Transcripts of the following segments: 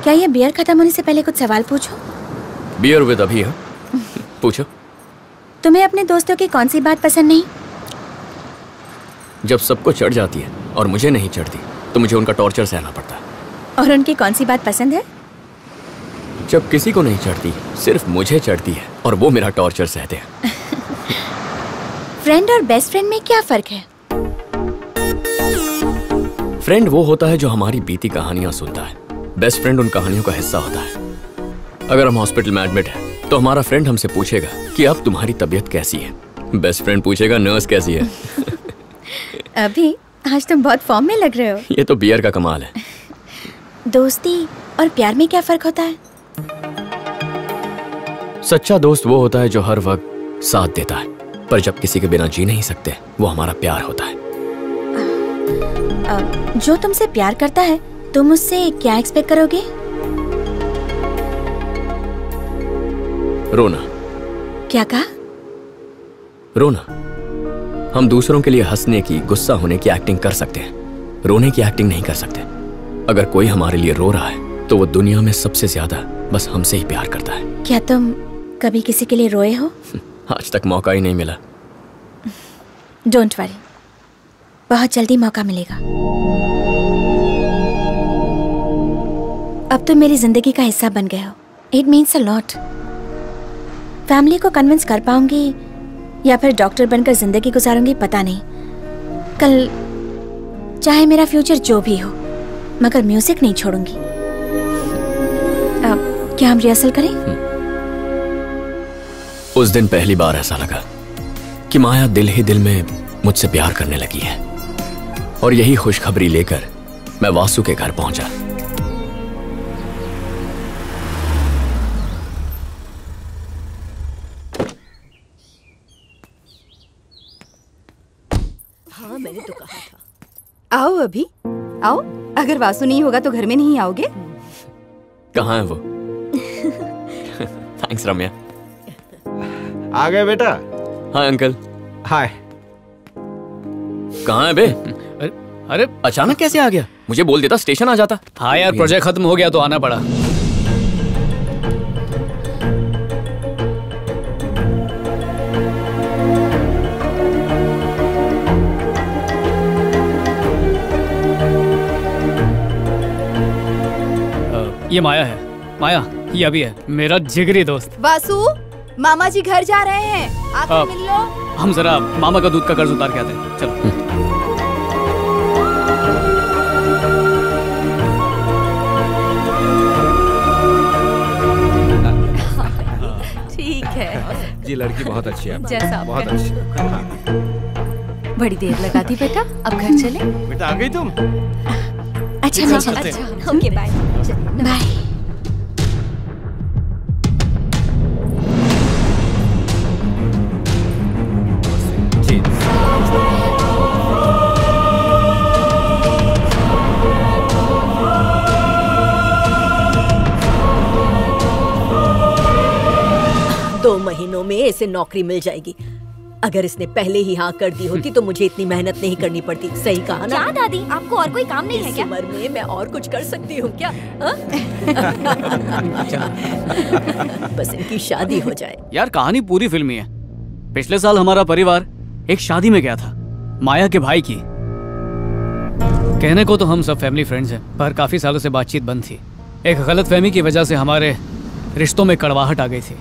क्या ये बियर खत्म होने से पहले कुछ सवाल पूछूं? बियर विद अभी है। पूछो। तुम्हें अपने दोस्तों की कौन सी बात पसंद नहीं? जब सबको चढ़ जाती है और मुझे नहीं चढ़ती तो मुझे उनका टॉर्चर सहना पड़ता है। और उनकी कौन सी बात पसंद है? जब किसी को नहीं चढ़ती, सिर्फ मुझे चढ़ती है और वो मेरा टॉर्चर सहते हैं। फ्रेंड और बेस्ट फ्रेंड में क्या फर्क है? फ्रेंड वो होता है जो हमारी बीती कहानियां सुनता है। बेस्ट फ्रेंड उन कहानियों का हिस्सा होता है। अगर हम हॉस्पिटल में एडमिट हैं तो हमारा फ्रेंड हमसे पूछेगा कि अब तुम्हारी तबीयत कैसी है। बेस्ट फ्रेंड पूछेगा नर्स कैसी है। अभी आज तुम बहुत फॉर्म में लग रहे हो। ये तो बियर का कमाल है। दोस्ती और प्यार में क्या फर्क होता है? सच्चा दोस्त वो होता है जो हर वक्त साथ देता है, पर जब किसी के बिना जी नहीं सकते वो हमारा प्यार होता है। जो तुमसे प्यार करता है तुम उससे क्या एक्सपेक्ट करोगे? रोना। क्या कहा? रोना। हम दूसरों के लिए हंसने की, गुस्सा होने की एक्टिंग कर सकते हैं, रोने की एक्टिंग नहीं कर सकते। अगर कोई हमारे लिए रो रहा है तो वो दुनिया में सबसे ज्यादा बस हमसे ही प्यार करता है। क्या तुम कभी किसी के लिए रोए हो? आज तक मौका ही नहीं मिला। डोंट वरी, बहुत जल्दी मौका मिलेगा। अब तुम मेरी जिंदगी का हिस्सा बन गए हो। It means a lot. Family को कन्विंस कर पाऊंगी या फिर डॉक्टर बनकर जिंदगी गुजारूंगी पता नहीं। कल चाहे मेरा फ्यूचर जो भी हो, मगर म्यूजिक नहीं छोड़ूंगी। अब क्या हम रिहर्सल करें? उस दिन पहली बार ऐसा लगा कि माया दिल ही दिल में मुझसे प्यार करने लगी है। और यही खुशखबरी लेकर मैं वासु के घर पहुंचा। हाँ, मैंने तो कहा था। आओ अभी, आओ। अगर वासु नहीं होगा तो घर में नहीं आओगे? कहाँ है वो? थैंक्स रम्या। आ गए बेटा? Hi uncle. हाय। कहाँ है बे? अरे अचानक कैसे आ गया? मुझे बोल देता, स्टेशन आ जाता। हाँ यार, प्रोजेक्ट खत्म हो गया तो आना पड़ा। ये माया है। माया, ये अभी है, मेरा जिगरी दोस्त। वासु, मामा जी घर जा रहे हैं, आकर मिल लो। हम जरा मामा का दूध का कर्ज उतार के आते हैं। चलो। ठीक है जी, लड़की बहुत अच्छी है। जैसा बहुत अच्छी। बड़ी देर लगा दी बेटा, अब घर चले। बेटा आ गई तुम? अच्छा मैं चलती हूँ। Okay bye bye. दो महीनों में इसे नौकरी मिल जाएगी। अगर इसने पहले ही हाँ कर दी होती तो मुझे इतनी मेहनत नहीं करनी पड़ती। सही कहा ना? क्या दादी, आपको और कोई काम नहीं है क्या? इस उम्र में मैं और कुछ कर सकती हूँ क्या? बस इनकी शादी हो जाए। यार कहानी पूरी फिल्मी है। पिछले साल हमारा परिवार एक शादी में गया था, माया के भाई की। कहने को तो हम सब फैमिली फ्रेंड्स हैं, पर काफी सालों से बातचीत बंद थी। एक गलतफहमी की वजह से हमारे रिश्तों में कड़वाहट आ गई थी।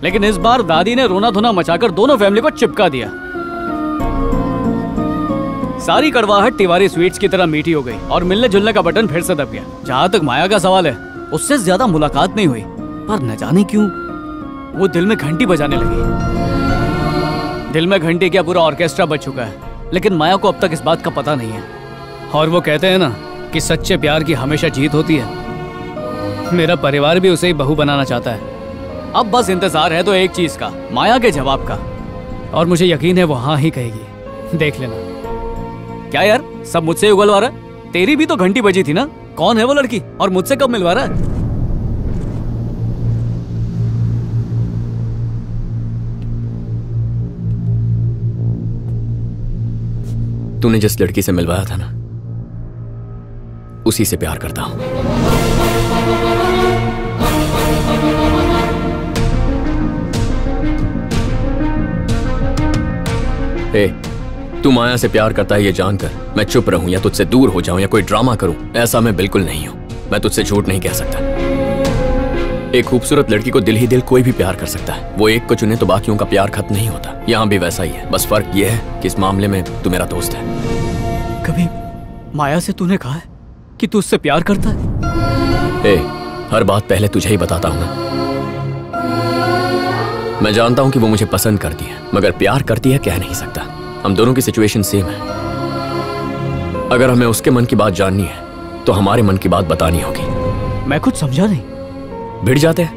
लेकिन इस बार दादी ने रोना धोना मचाकर दोनों फैमिली को चिपका दिया। सारी कड़वाहट तिवारी स्वीट्स की तरह मीठी हो गई और मिलने जुलने का बटन फिर से दब गया। जहां तक माया का सवाल है, उससे ज्यादा मुलाकात नहीं हुई, पर न जाने क्यों वो दिल में घंटी बजाने लगी। दिल में घंटी क्या, पूरा ऑर्केस्ट्रा बज चुका है, लेकिन माया को अब तक इस बात का पता नहीं है। और वो कहते हैं ना कि सच्चे प्यार की हमेशा जीत होती है। मेरा परिवार भी उसे ही बहू बनाना चाहता है। अब बस इंतजार है तो एक चीज का, माया के जवाब का। और मुझे यकीन है वो हाँ ही कहेगी। देख लेना। क्या यार, सब मुझसे उगलवा रहा है? तेरी भी तो घंटी बजी थी ना। कौन है वो लड़की और मुझसे कब मिलवा रहा है? तूने जिस लड़की से मिलवाया था ना, उसी से प्यार करता हूं। ए, तू माया से प्यार करता है ये जानकर मैं चुप रहूं या तुझसे दूर हो जाऊं या कोई ड्रामा करूं, ऐसा मैं बिल्कुल नहीं हूं। मैं तुझसे झूठ नहीं कह सकता। एक खूबसूरत लड़की को दिल ही दिल कोई भी प्यार कर सकता है। वो एक को चुने तो बाकियों का प्यार खत्म नहीं होता। यहाँ भी वैसा ही है, बस फर्क ये है कि इस मामले में तू मेरा दोस्त है। कभी माया से तूने कहा है कि तू उससे प्यार करता है? हर बात पहले तुझे ही बताता हूं ना। मैं जानता हूं कि वो मुझे पसंद करती है, मगर प्यार करती है कह नहीं सकता। हम दोनों की सिचुएशन सेम है। अगर हमें उसके मन की बात जाननी है तो हमारे मन की बात बतानी होगी। मैं कुछ समझा नहीं। भिड़ जाते हैं।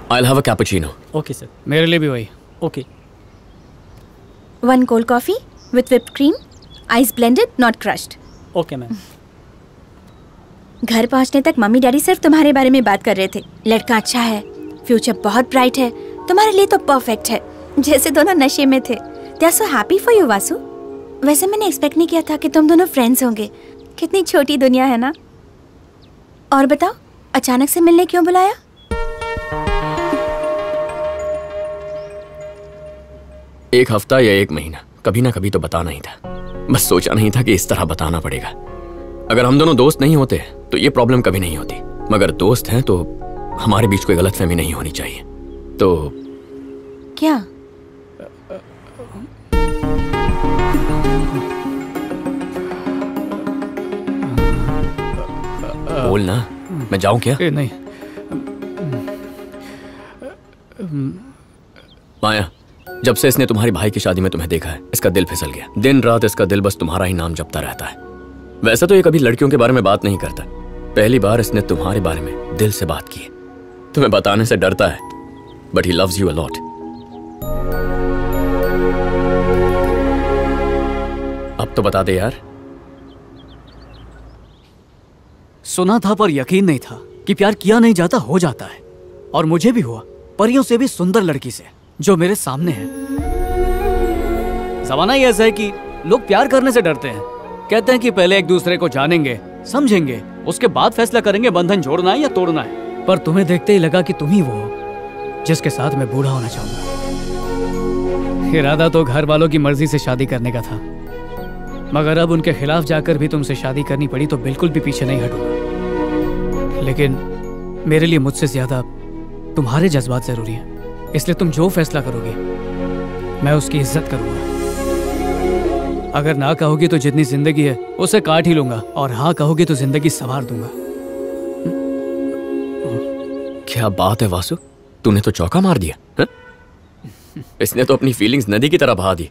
I'll have a cappuccino. Okay sir, मेरे लिए भी वही। Okay. 1 cold coffee with whipped cream, ice blended, not crushed. Okay ma'am. घर पहुंचने तक मम्मी डैडी सिर्फ तुम्हारे बारे में बात कर रहे थे। लड़का अच्छा है, फ्यूचर बहुत ब्राइट है, तुम्हारे लिए तो परफेक्ट है। जैसे दोनों नशे में थे। They are so happy for you, Vasu. वैसे मैंने एक्सपेक्ट नहीं किया था कि तुम दोनों फ्रेंड्स होंगे। कितनी छोटी दुनिया है ना। और बताओ, अचानक से मिलने क्यों बुलाया? एक हफ्ता या 1 महीना, कभी ना कभी तो बताना ही था। बस सोचा नहीं था कि इस तरह बताना पड़ेगा। अगर हम दोनों दोस्त नहीं होते तो ये प्रॉब्लम कभी नहीं होती, मगर दोस्त हैं तो हमारे बीच कोई गलतफहमी नहीं होनी चाहिए। तो क्या? बोल ना, मैं जाऊं क्या? नहीं। माया, जब से इसने तुम्हारी भाई की शादी में तुम्हें देखा है, इसका दिल फिसल गया। दिन रात इसका दिल बस तुम्हारा ही नाम जपता रहता है। वैसे तो ये कभी लड़कियों के बारे में बात नहीं करता। पहली बार इसने तुम्हारे बारे में दिल से बात की। तुम्हें बताने से डरता है, but he loves you a lot. अब तो बता दे यार। सुना था पर यकीन नहीं था कि प्यार किया नहीं जाता, हो जाता है। और मुझे भी हुआ, परियों से भी सुंदर लड़की से जो मेरे सामने है। जमाना ही ऐसा है कि लोग प्यार करने से डरते हैं। कहते हैं कि पहले एक दूसरे को जानेंगे, समझेंगे, उसके बाद फैसला करेंगे बंधन जोड़ना है या तोड़ना है। पर तुम्हें देखते ही लगा कि तुम ही वो हो जिसके साथ मैं बूढ़ा होना चाहूंगा। इरादा तो घर वालों की मर्जी से शादी करने का था, मगर अब उनके खिलाफ जाकर भी तुमसे शादी करनी पड़ी तो बिल्कुल भी पीछे नहीं हटूंगा। लेकिन मेरे लिए मुझसे ज्यादा तुम्हारे जज्बात जरूरी हैं, इसलिए तुम जो फैसला करोगे मैं उसकी इज्जत करूंगा। अगर ना कहोगी तो जितनी जिंदगी है उसे काट ही लूंगा, और हाँ कहोगी तो जिंदगी संवार दूंगा। क्या बात है वासु, तूने तो चौका मार दिया है? इसने तो अपनी फीलिंग्स नदी की तरह बहा दी।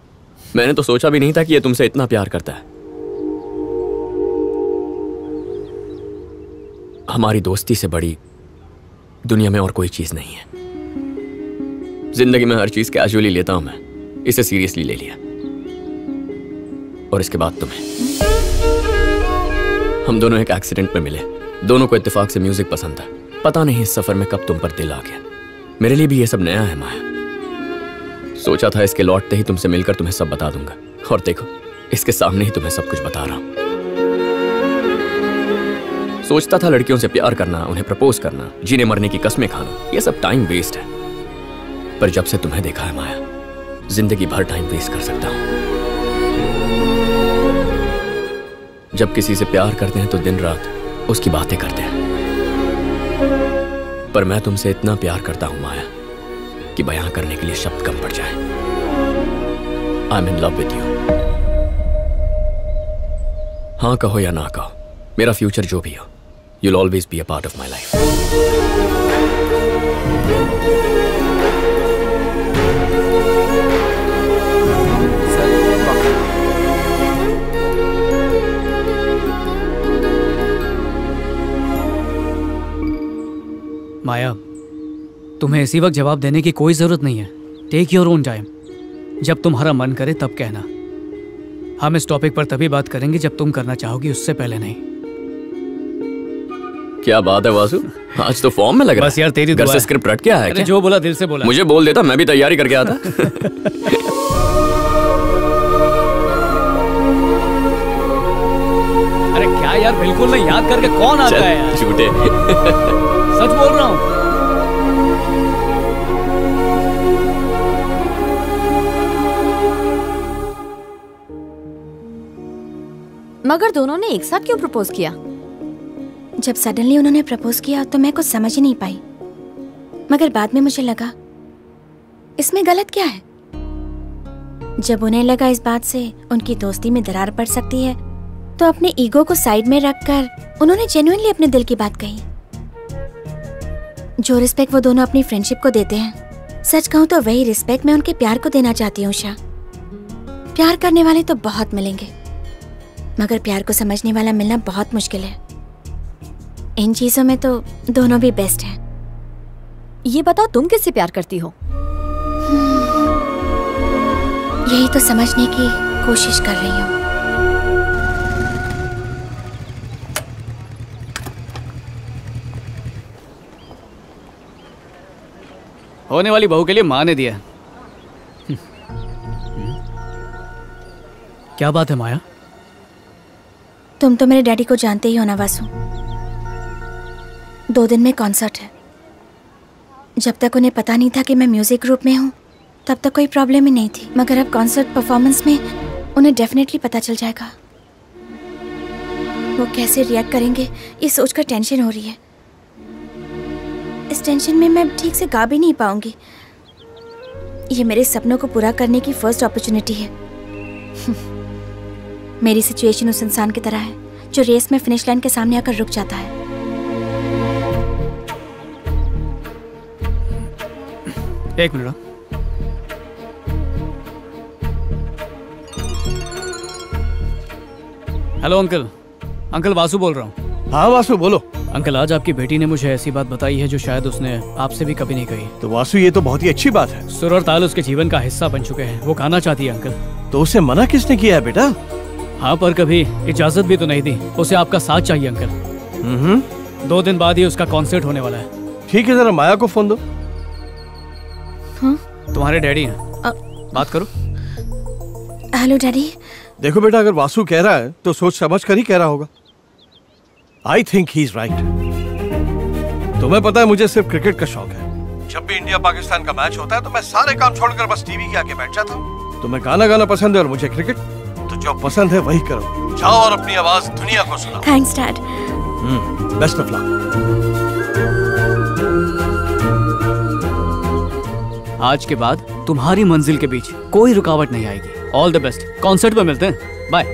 मैंने तो सोचा भी नहीं था कि ये तुमसे इतना प्यार करता है। हमारी दोस्ती से बड़ी दुनिया में और कोई चीज नहीं है। जिंदगी में हर चीज कैजुअली लेता हूं मैं, इसे सीरियसली ले लिया। और इसके बाद तुम्हें। हम दोनों एक एक्सीडेंट में मिले। दोनों को इत्तेफाक से म्यूजिक पसंद था। पता नहीं इस सफर में कब तुम पर दिल आ गया। मेरे लिए भी ये सब नया है माया। सोचा था इसके लौटते ही तुमसे मिलकर तुम्हें सब बता दूंगा, और देखो इसके सामने ही तुम्हें सब कुछ बता रहा हूं। सोचता था लड़कियों से प्यार करना, उन्हें प्रपोज करना, जीने मरने की कस्में खाना, ये सब टाइम वेस्ट है। पर जब से तुम्हें देखा है माया, जिंदगी भर टाइम वेस्ट कर सकता हूं। जब किसी से प्यार करते हैं तो दिन रात उसकी बातें करते हैं, पर मैं तुमसे इतना प्यार करता हूं माया कि बयां करने के लिए शब्द कम पड़ जाए। I am in love with you. हाँ कहो या ना कहो, मेरा फ्यूचर जो भी हो, you'll always be a part of my life. माया, तुम्हें इसी वक्त जवाब देने की कोई जरूरत नहीं है। Take your own time. जब तुम्हारा मन करे तब कहना। हम इस टॉपिक पर तभी बात करेंगे जब तुम करना चाहोगी, उससे पहले नहीं। क्या बात है वासु, आज तो फॉर्म में लग रहा है। बस यार तेरी घर से स्क्रिप्ट रट के आया है क्या? जो बोला दिल से बोला। मुझे बोल देता, मैं भी तैयारी करके आता। अरे क्या यार, बिल्कुल नहीं याद करके कौन आता है यार? झूठे। सच बोल रहा हूँ। मगर दोनों ने एक साथ क्यों प्रपोज किया? जब सडनली उन्होंने प्रपोज किया तो मैं कुछ समझ ही नहीं पाई, मगर बाद में मुझे लगा इसमें गलत क्या है। जब उन्हें लगा इस बात से उनकी दोस्ती में दरार पड़ सकती है तो अपने ईगो को साइड में रखकर उन्होंने जेन्युइनली अपने दिल की बात कही। जो रिस्पेक्ट वो दोनों अपनी फ्रेंडशिप को देते हैं, सच कहूं तो वही रिस्पेक्ट मैं उनके प्यार को देना चाहती हूँ। उषा, प्यार करने वाले तो बहुत मिलेंगे, मगर प्यार को समझने वाला मिलना बहुत मुश्किल है। इन चीजों में तो दोनों भी बेस्ट हैं। ये बताओ तुम किससे प्यार करती हो? यही तो समझने की कोशिश कर रही हूँ। होने वाली बहू के लिए माँ ने दिया। क्या बात है माया? तुम तो मेरे डैडी को जानते ही हो ना वासु। 2 दिन में कॉन्सर्ट है। जब तक उन्हें पता नहीं था कि मैं म्यूजिक ग्रुप में हूँ तब तक कोई प्रॉब्लम ही नहीं थी, मगर अब कॉन्सर्ट परफॉर्मेंस में उन्हें डेफिनेटली पता चल जाएगा। वो कैसे रिएक्ट करेंगे ये सोचकर टेंशन हो रही है। इस टेंशन में मैं ठीक से गा भी नहीं पाऊंगी। ये मेरे सपनों को पूरा करने की फर्स्ट अपॉर्चुनिटी है। मेरी सिचुएशन उस इंसान की तरह है जो रेस में फिनिश लाइन के सामने आकर रुक जाता है। एक minute. Hello uncle. Uncle Vasu बोल रहा हूँ। हाँ वासु बोलो। अंकल, आज आपकी बेटी ने मुझे ऐसी बात बताई है जो शायद उसने आपसे भी कभी नहीं कही। तो वासु ये तो बहुत ही अच्छी बात है। सुर और ताल उसके जीवन का हिस्सा बन चुके हैं। वो गाना चाहती है अंकल। तो उसे मना किसने किया है बेटा? हाँ, पर कभी इजाजत भी तो नहीं दी। उसे आपका साथ चाहिए अंकल। 2 दिन बाद ही उसका कॉन्सर्ट होने वाला है। ठीक है, जरा माया को फोन दो। हाँ? तुम्हारे डैडी हैं, बात करो। Hello daddy. देखो बेटा, अगर वासु कह रहा है तो सोच समझ कर ही कह रहा होगा। I think he is right. तुम्हें पता है मुझे सिर्फ क्रिकेट का शौक है। जब भी इंडिया पाकिस्तान का मैच होता है तो मैं सारे काम छोड़कर बस टीवी के आगे बैठ जाता हूँ। तुम्हें गाना गाना पसंद है और मुझे क्रिकेट, तो जो पसंद है वही करो। जाओ और अपनी आवाज दुनिया को सुनाओ। Thanks dad. Best of luck. आज के बाद तुम्हारी मंजिल के बीच कोई रुकावट नहीं आएगी। All the best. कॉन्सर्ट में मिलते हैं। बाय।